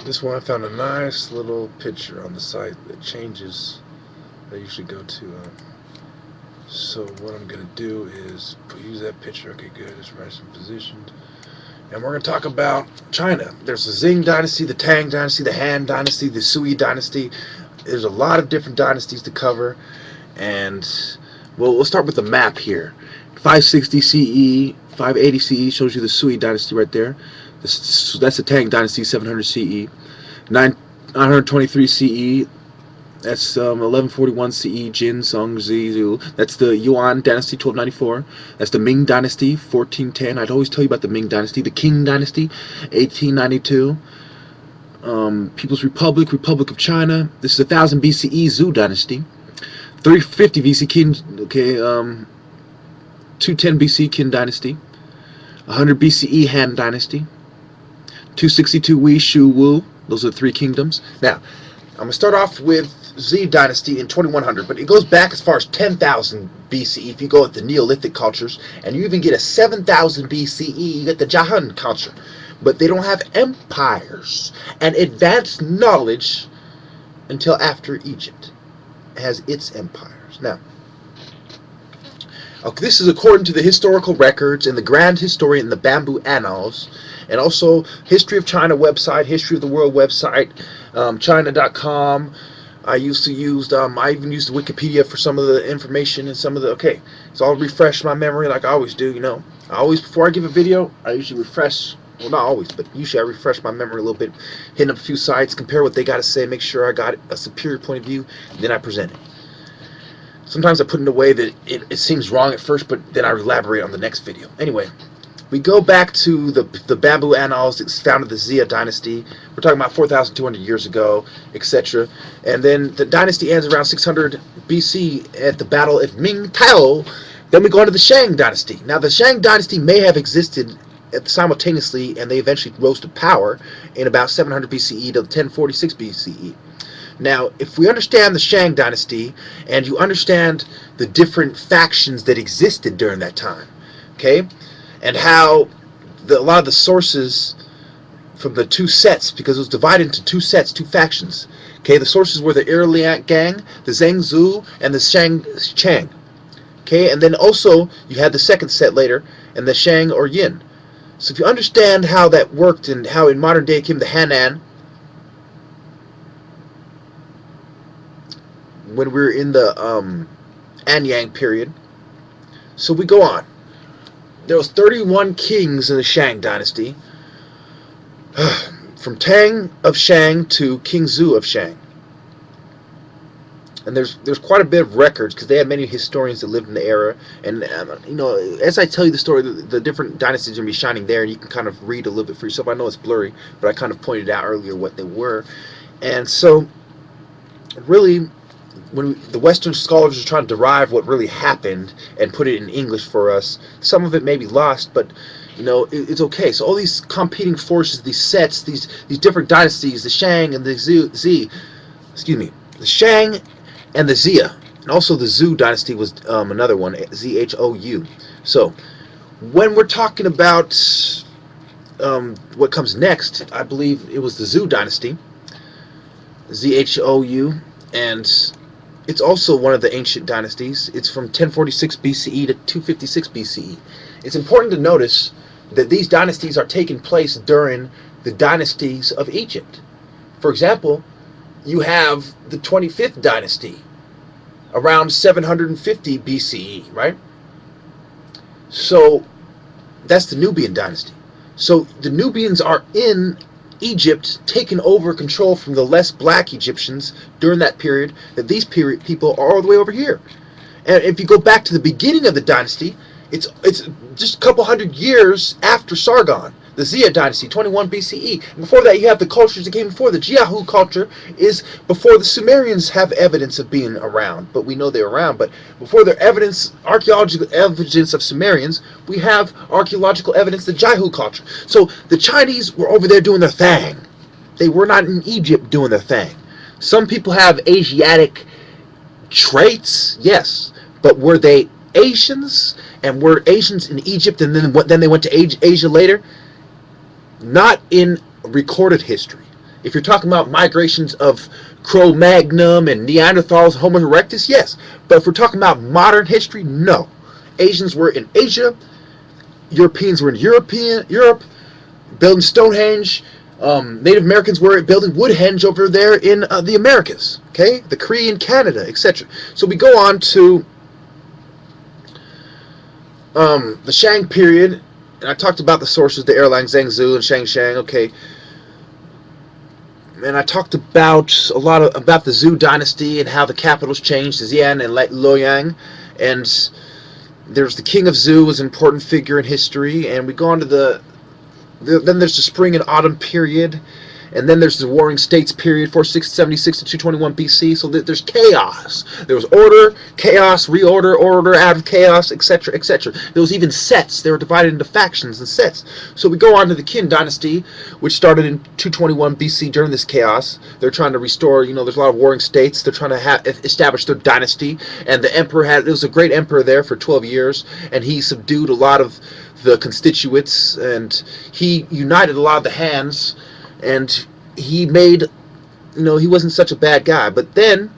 This one I found a nice little picture on the site that changes. I usually go to. So what I'm gonna do is use that picture. Okay, good. It's nice and positioned. And we're gonna talk about China. There's the Qing dynasty, the Tang dynasty, the Han dynasty, the Sui dynasty. There's a lot of different dynasties to cover, and well, we'll start with the map here. 560 CE, 580 CE shows you the Sui dynasty right there. That's the Tang dynasty, 700 CE. 923 CE, that's 1141 CE, Jin, Song, Zhu. That's the Yuan dynasty, 1294. That's the Ming dynasty, 1410. I'd always tell you about the Ming dynasty. The Qing dynasty, 1892. People's Republic, Republic of China. This is 1000 BCE, Zhou dynasty. 350 BC, Qin, okay, 210 BC, Qin dynasty. 100 BCE, Han dynasty. 262 Wei, Shu, Wu. Those are the three kingdoms. Now, I'm going to start off with Z dynasty in 2100, but it goes back as far as 10,000 BCE if you go with the Neolithic cultures, and you even get a 7,000 BCE, you get the Jahan culture. But they don't have empires and advanced knowledge until after Egypt has its empires. Now, okay, this is according to the historical records and the Grand Historian and the Bamboo Annals, and also History of China website, History of the World website, China.com. I used to use, I even used Wikipedia for some of the information and some of the, okay, so I'll refresh my memory like I always do, you know. I always, before I give a video, I usually refresh, well, not always, but usually I refresh my memory a little bit, hitting up a few sites, compare what they got to say, make sure I got a superior point of view, and then I present it. Sometimes I put it in a way that it seems wrong at first, but then I elaborate on the next video. Anyway, we go back to the Bamboo Annals. It's founded the Xia dynasty. We're talking about 4,200 years ago, etc. And then the dynasty ends around 600 BC at the Battle of Mingtao. Then we go into the Shang dynasty. Now, the Shang dynasty may have existed simultaneously, and they eventually rose to power in about 700 BCE to 1046 BCE. Now, if we understand the Shang dynasty, and you understand the different factions that existed during that time, okay, and how a lot of the sources from the two sets, because it was divided into two sets, two factions, okay, the sources were the Irliang gang, the Zhengzhou, and the Shang Chang, okay, and then also you had the second set later, and the Shang or Yin. So if you understand how that worked and how in modern day came the Hanan, when we were in the Anyang period. So we go on. There was 31 kings in the Shang dynasty, from Tang of Shang to King Zhu of Shang. And there's quite a bit of records, because they had many historians that lived in the era. And you know, as I tell you the story, the different dynasties are going to be shining there, and you can kind of read a little bit for yourself. I know it's blurry, but I kind of pointed out earlier what they were. And so, really, when the Western scholars are trying to derive what really happened and put it in English for us, some of it may be lost, but you know, it's okay. So all these competing forces, these sets, these different dynasties, the Shang and the the Shang and the Xia, and also the Zhou dynasty was another one, Zhou. So when we're talking about what comes next, I believe it was the Zhou dynasty, Zhou, and it's also one of the ancient dynasties. It's from 1046 BCE to 256 BCE. It's important to notice that these dynasties are taking place during the dynasties of Egypt. For example, you have the 25th dynasty around 750 BCE, right? So that's the Nubian dynasty. So the Nubians are in Egypt, taking over control from the less black Egyptians during that period, that these people are all the way over here. And if you go back to the beginning of the dynasty, it's just a couple hundred years after Sargon, the Xia dynasty, 21 BCE. And before that, you have the cultures that came before. The Jiahu culture is before the Sumerians have evidence of being around, but we know they're around. But before their evidence, archaeological evidence of Sumerians, we have archaeological evidence of the Jiahu culture. So the Chinese were over there doing their thing. They were not in Egypt doing their thing. Some people have Asiatic traits, yes, but were they Asians? And were Asians in Egypt, and then they went to Asia later? Not in recorded history. If you're talking about migrations of Cro-Magnon and Neanderthals, Homo erectus, yes. But if we're talking about modern history, no. Asians were in Asia. Europeans were in Europe, building Stonehenge. Native Americans were building Woodhenge over there in the Americas. Okay, the Cree in Canada, etc. So we go on to the Shang period, and I talked about the sources, the airline Zhengzhou and Shang. Okay, and I talked about a lot about the Zhou dynasty and how the capitals changed, Xi'an and Luoyang, and there's the King of Zhou, was an important figure in history, and we go on to then there's the Spring and Autumn period, and then there's the Warring States period, 476 to 221 BC. So there's chaos. There was order, chaos, reorder, order out of chaos, etc., etc. There was even sets. They were divided into factions and sets. So we go on to the Qin dynasty, which started in 221 BC during this chaos. They're trying to restore, there's a lot of warring states. They're trying to establish their dynasty, and the emperor there was a great emperor there for 12 years, and he subdued a lot of the constituents, and he united a lot of the hands, and he made, he wasn't such a bad guy. But then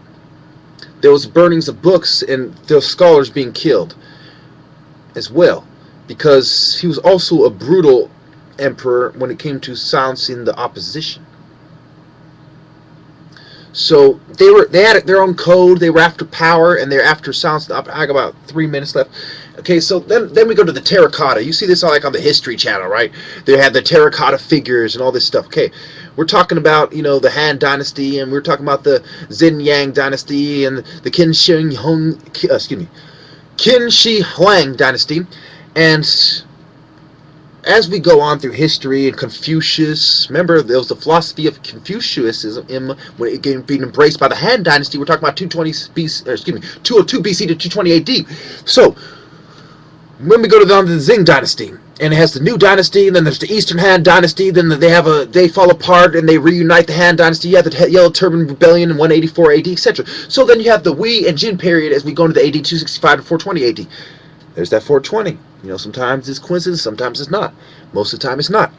there was burnings of books and those scholars being killed as well, because he was also a brutal emperor when it came to silencing the opposition. So they had their own code. They were after power, and they're after silence. I got about 3 minutes left. Okay, so then we go to the terracotta. You see this on the History Channel, right? They had the terracotta figures and all this stuff. Okay, we're talking about the Han Dynasty, and we're talking about the Xinjiang Dynasty and the Qin Shi Huang Dynasty, and as we go on through history and Confucius, remember there was the philosophy of Confucianism when it being embraced by the Han Dynasty. We're talking about 202 BC to 220 AD. So when we go down to the Xing Dynasty, and it has the New Dynasty, and then there's the Eastern Han Dynasty, then they fall apart and they reunite the Han Dynasty. You have the Yellow Turban Rebellion in 184 AD, etc. So then you have the Wei and Jin period as we go into the AD 265 to 420 AD. There's that 420. Sometimes it's coincidence, sometimes it's not. Most of the time it's not.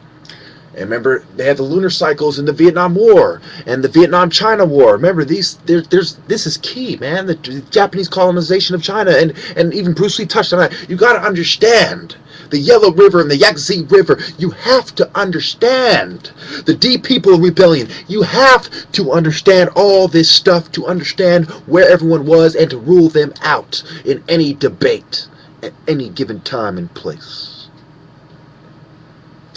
And remember, they had the lunar cycles in the Vietnam War and the Vietnam-China War. Remember, this is key, man. The Japanese colonization of China, and even Bruce Lee touched on that. You got to understand the Yellow River and the Yangtze River. You have to understand the Di People Rebellion. You have to understand all this stuff to understand where everyone was and to rule them out in any debate at any given time and place.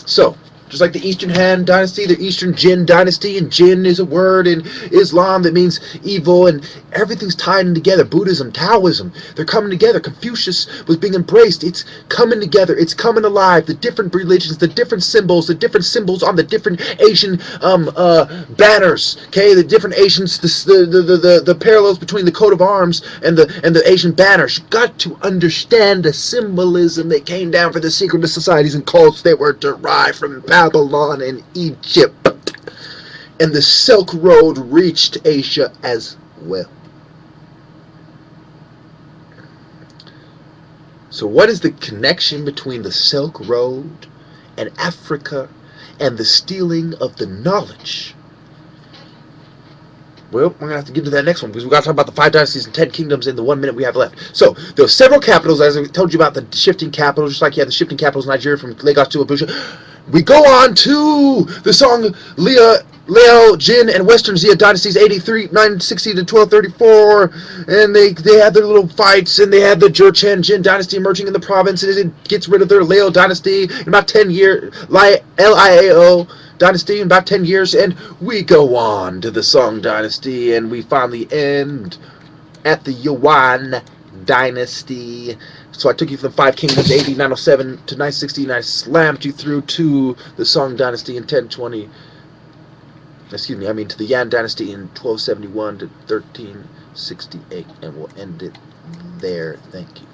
So, just like the Eastern Han Dynasty, the Eastern Jin Dynasty, and Jin is a word in Islam that means evil, and everything's tied in together. Buddhism, Taoism, they're coming together. Confucius was being embraced. It's coming together. It's coming alive. The different religions, the different symbols on the different Asian banners. Okay, the different Asians, the parallels between the coat of arms and the Asian banners. You got to understand the symbolism that came down for the secret societies and cults that were derived from Babylon and Egypt, and the Silk Road reached Asia as well. So what is the connection between the Silk Road and Africa and the stealing of the knowledge? Well, we're going to have to get to that next one, because we've got to talk about the 5 dynasties and 10 kingdoms in the 1 minute we have left. So, there were several capitals, as I told you about the shifting capitals, just like you had the shifting capitals in Nigeria from Lagos to Abuja. We go on to the song Liao, Jin, and Western Xia dynasties, 960 to 1234, and they had their little fights, and they had the Jurchen Jin dynasty emerging in the province, and it gets rid of their Liao dynasty in about 10 years, Liao dynasty in about 10 years, and we go on to the Song dynasty, and we finally end at the Yuan dynasty. So I took you from the 5 kingdoms, AD 907 to 960, and I slammed you through to the Song dynasty in 1020. Excuse me, I mean to the Yan dynasty in 1271 to 1368, and we'll end it there. Thank you.